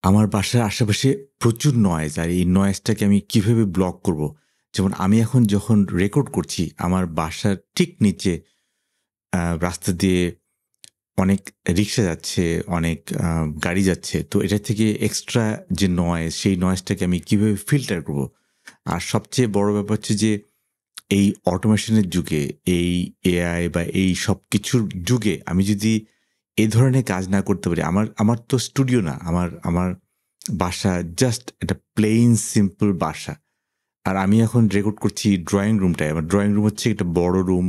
আমার বাসার আশেপাশে প্রচুর নয়েজ। আর এই নয়েজটাকে আমি কিভাবে ব্লক করব? যেমন আমি এখন যখন রেকর্ড করছি, আমার বাসার ঠিক নিচে রাস্তা দিয়ে অনেক রিক্সা যাচ্ছে, অনেক গাড়ি যাচ্ছে। তো এটা থেকে এক্সট্রা যে নয়েজ, সেই নয়েজটাকে আমি কিভাবে ফিল্টার করব? আর সবচেয়ে বড় ব্যাপার হচ্ছে যে এই অটোমেশনের যুগে, এই এআই বা এই সবকিছুর যুগে আমি যদি এ ধরনের কাজ না করতে পারি, আমার আমার তো স্টুডিও না। আমার বাসা জাস্ট একটা প্লেইন সিম্পল বাসা। আর আমি এখন রেকর্ড করছি ড্রয়িং রুমটায়। আমার ড্রয়িং রুম হচ্ছে একটা বড় রুম,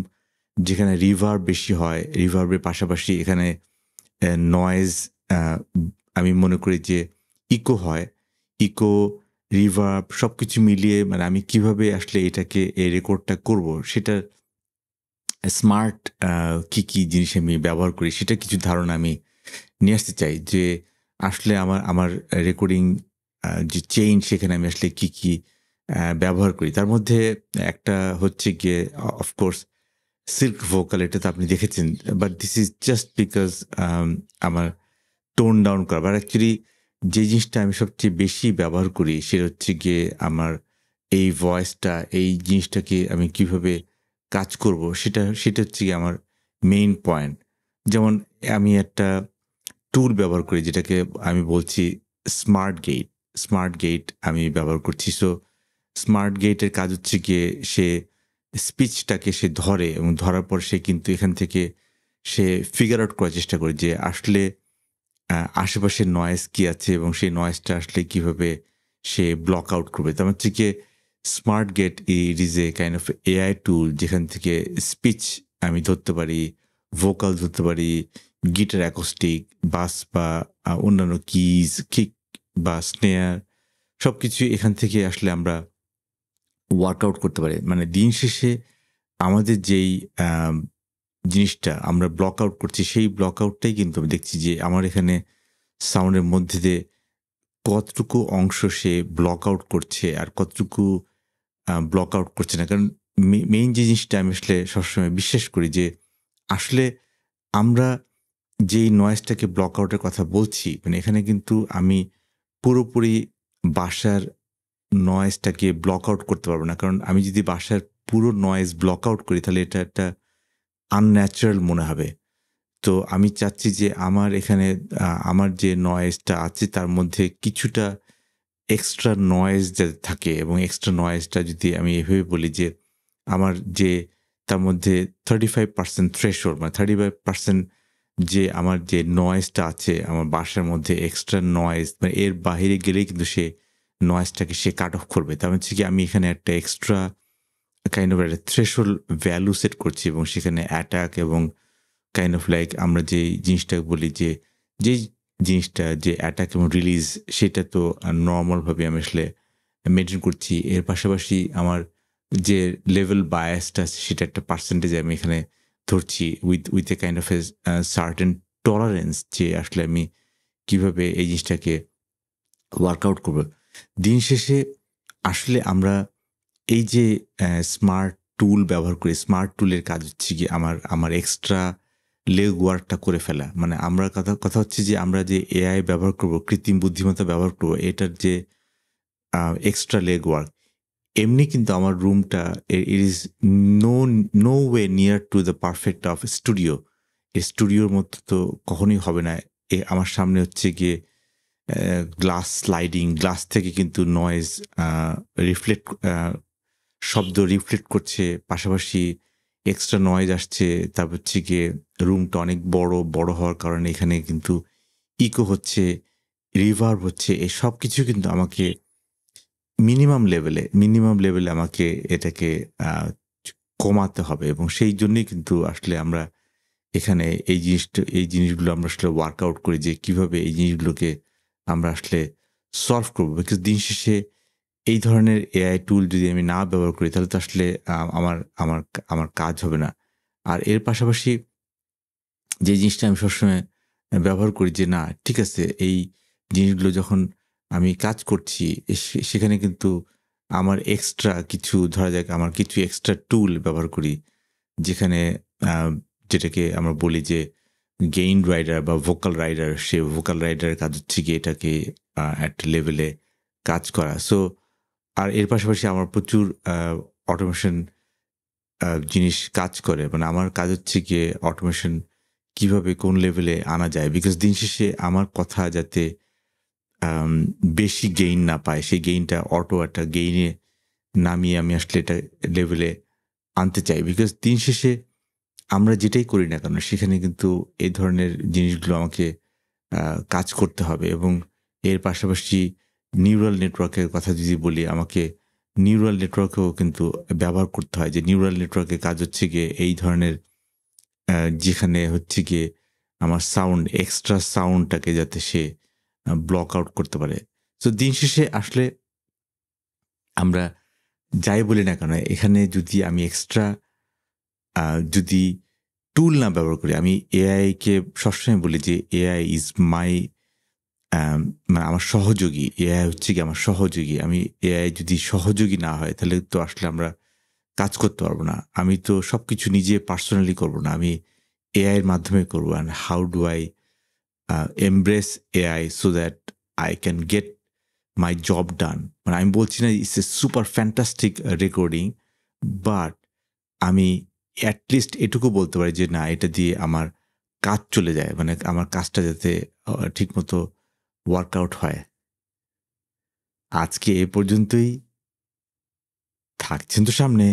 যেখানে রিভার্ব বেশি হয়। রিভার্বের পাশাপাশি এখানে নয়েজ আ আমি মনে করি যে ইকো হয়। ইকো, রিভার্ব সবকিছু মিলিয়ে মানে আমি কিভাবে আসলে এটাকে এই রেকর্ডটা করব সেটার স্মার্ট কি জিনিস আমি ব্যবহার করি সেটার কিছু ধারণা আমি নিয়ে আসতে চাই যে আসলে আমার রেকর্ডিং যে চেইন সেখানে আমি আসলে কি ব্যবহার করি। তার মধ্যে একটা হচ্ছে গিয়ে অফকোর্স সিল্ক ভোকাল, এটা তো আপনি দেখেছেন। But this is just because আমার টোন ডাউন করা। বাট অ্যাকচুয়ালি যে জিনিসটা আমি সবচেয়ে বেশি ব্যবহার করি সেটা হচ্ছে গিয়ে আমার এই ভয়েসটা, এই জিনিসটাকে আমি কিভাবে কাজ করব সেটা হচ্ছে গিয়ে আমার মেইন পয়েন্ট। যেমন আমি একটা টুল ব্যবহার করি যেটাকে আমি বলছি স্মার্ট গেট। স্মার্ট গেট আমি ব্যবহার করছি। সো স্মার্ট গেটের কাজ হচ্ছে গিয়ে সে স্পিচটাকে সে ধরে এবং ধরার পর সে কিন্তু এখান থেকে সে ফিগার আউট করার চেষ্টা করে যে আসলে আশেপাশের নয়েজ কি আছে এবং সেই নয়েজটা আসলে কিভাবে সে ব্লক আউট করবে। তার হচ্ছে গিয়ে smart get it is a kind of AI টুল যেখান থেকে স্পিচ আমি ধরতে পারি, ভোকাল ধরতে পারি, গিটার অ্যাকোস্টিক, বাস বা অন্যান্য কিজ, কিক বা স্নেয়ার সবকিছু এখান থেকে আসলে আমরা ওয়ার্কআউট করতে পারি। মানে দিন শেষে আমাদের যেই আম জিনিসটা আমরা ব্লক আউট করছি, সেই ব্লক আউটটাই কিন্তু আমি দেখছি যে আমার এখানে সাউন্ডের মধ্যে দিয়ে কতটুকু অংশ সে ব্লক আউট করছে আর কতটুকু ব্লক আউট করছে না। কারণ মেইন যে জিনিসটা আমি আসলে সবসময় বিশ্বাস করি যে আসলে আমরা যেই নয়েজটাকে ব্লক আউটের কথা বলছি, মানে এখানে কিন্তু আমি পুরোপুরি বাসার নয়েজটাকে ব্লক আউট করতে পারব না। কারণ আমি যদি বাসার পুরো নয়েজ ব্লক আউট করি তাহলে এটা একটা আনন্যাচারাল মনে হবে। তো আমি চাচ্ছি যে আমার এখানে আমার যে নয়েজটা আছে তার মধ্যে কিছুটা এক্সট্রা নয়েজ যাতে থাকে এবং এক্সট্রা নয়েজটা যদি আমি এভাবে বলি যে আমার যে তার মধ্যে 35% থ্রেশহোল্ড মানে 35% যে আমার যে নয়েজটা আছে আমার বাসার মধ্যে এক্সট্রা নয়েজ মানে এর বাহিরে গেলেই কিন্তু সে নয়েজটাকে সে কাট অফ করবে। তার হচ্ছে কি আমি এখানে একটা এক্সট্রা কাইন্ড অফ একটা থ্রেশহোল্ড ভ্যালু সেট করছি এবং সেখানে অ্যাটাক এবং কাইন্ড অফ লাইক আমরা যেই জিনিসটা বলি যে, যেই জিনিসটা যে অ্যাটাক এবং রিলিজ সেটা তো নরমাল ভাবে আমি আসলে মেইনটেইন করছি। এর পাশাপাশি আমার যে লেভেল বায়াসটা আছে সেটা একটা পার্সেন্টেজ আমি এখানে ধরছি with a kind of a certain tolerance যে আসলে আমি কিভাবে এই জিনিসটাকে ওয়ার্কআউট করব। দিন শেষে আসলে আমরা এই যে স্মার্ট টুল ব্যবহার করি, স্মার্ট টুলের কাজ হচ্ছে গিয়ে আমার এক্সট্রা লেগ ওয়ার্কটা করে ফেলা। মানে আমরা কথা হচ্ছে যে আমরা যে এআই ব্যবহার করব, কৃত্রিম বুদ্ধিমত্তা ব্যবহার করব, এটার যে আ এক্সট্রা লেগ ওয়ার্ক, এমনি কিন্তু আমার রুমটা it is no no way near to the perfect of studio. এই স্টুডিওর মতো তো কখনোই হবে না। আমার সামনে হচ্ছে গিয়ে গ্লাস স্লাইডিং, গ্লাস থেকে কিন্তু নয়েজ আ রিফ্লেক্ট শব্দ রিফ্লেক্ট করছে। পাশাপাশি এক্সট্রা নয়েজ আসছে। তারপর হচ্ছে গিয়ে রুমটা অনেক বড় হওয়ার কারণে এখানে কিন্তু ইকো হচ্ছে, রিভার্ব হচ্ছে। এই সবকিছু কিন্তু আমাকে মিনিমাম লেভেলে আমাকে এটাকে আ চ কমাতে হবে এবং সেই জন্যই কিন্তু আসলে আমরা এখানে এই জিনিসগুলো আমরা আসলে ওয়ার্কআউট করি যে কিভাবে এই জিনিসগুলোকে আমরা আসলে সলভ করব। বিকজ দিন শেষে এই ধরনের এআই টুল যদি আমি না ব্যবহার করি তাহলে তো আসলে আমার আমার আমার কাজ হবে না। আর এর পাশাপাশি যে জিনিসটা আমি সবসময় ব্যবহার করি যে না ঠিক আছে এই জিনিসগুলো যখন আমি কাজ করছি সেখানে কিন্তু আমার এক্সট্রা কিছু ধরা যাক আমার কিছু এক্সট্রা টুল ব্যবহার করি। যেখানে আ যেটাকে আমরা বলি যে গেইন রাইডার বা ভোকাল রাইডার, সে ভোকাল রাইডারের কাজ হচ্ছে গিয়ে এটাকে একটা লেভেলে কাজ করা। সো আর এর পাশাপাশি আমার প্রচুর অটোমেশন জিনিস কাজ করে। মানে আমার কাজ হচ্ছে গিয়ে অটোমেশন কিভাবে কোন লেভেলে আনা যায়। বিকজ দিন শেষে আমার কথা যাতে আম বেশি গেইন না পায়, সেই গেইনটা অটো একটা গেইনে নামিয়ে আমি আসলে এটা লেভেলে আনতে চাই। বিকজ দিন শেষে আমরা যেটাই করি না কেন সেখানে কিন্তু এই ধরনের জিনিসগুলো আমাকে কাজ করতে হবে এবং এর পাশাপাশি নিউরাল নেটওয়ার্কের কথা যদি বলি, আমাকে নিউরাল নেটওয়ার্কও কিন্তু ব্যবহার করতে হয়। যে নিউরাল নেটওয়ার্কের কাজ হচ্ছে গিয়ে এই ধরনের যেখানে হচ্ছে গিয়ে আমার সাউন্ড, এক্সট্রা সাউন্ডটাকে যাতে সে ব্লক আউট করতে পারে। সো দিন শেষে আসলে আমরা যাই বলি না কেন, এখানে যদি আমি এক্সট্রা যদি টুল না ব্যবহার করি, আমি এআইকে সবসময় বলি যে এআই ইজ মাই মানে আমার সহযোগী। এআই হচ্ছে গিয়ে আমার সহযোগী। আমি এআই যদি সহযোগী না হয় তাহলে তো আসলে আমরা কাজ করতে পারব না। আমি তো সবকিছু নিজে পার্সোনালি করব না। আমি এআই এর মাধ্যমে করব। And how do I embrace AI so that I can get my job done. মানে আমি বলছি না it's a super fantastic recording, but আমি এট লিস্ট এটুকু বলতে পারি যে না, এটা দিয়ে আমার কাজ চলে যায়। মানে আমার কাজটা যাতে ঠিকমতো ওয়ার্কআউট হয়। আজকে এ পর্যন্তই। থাকছেন তো সামনে।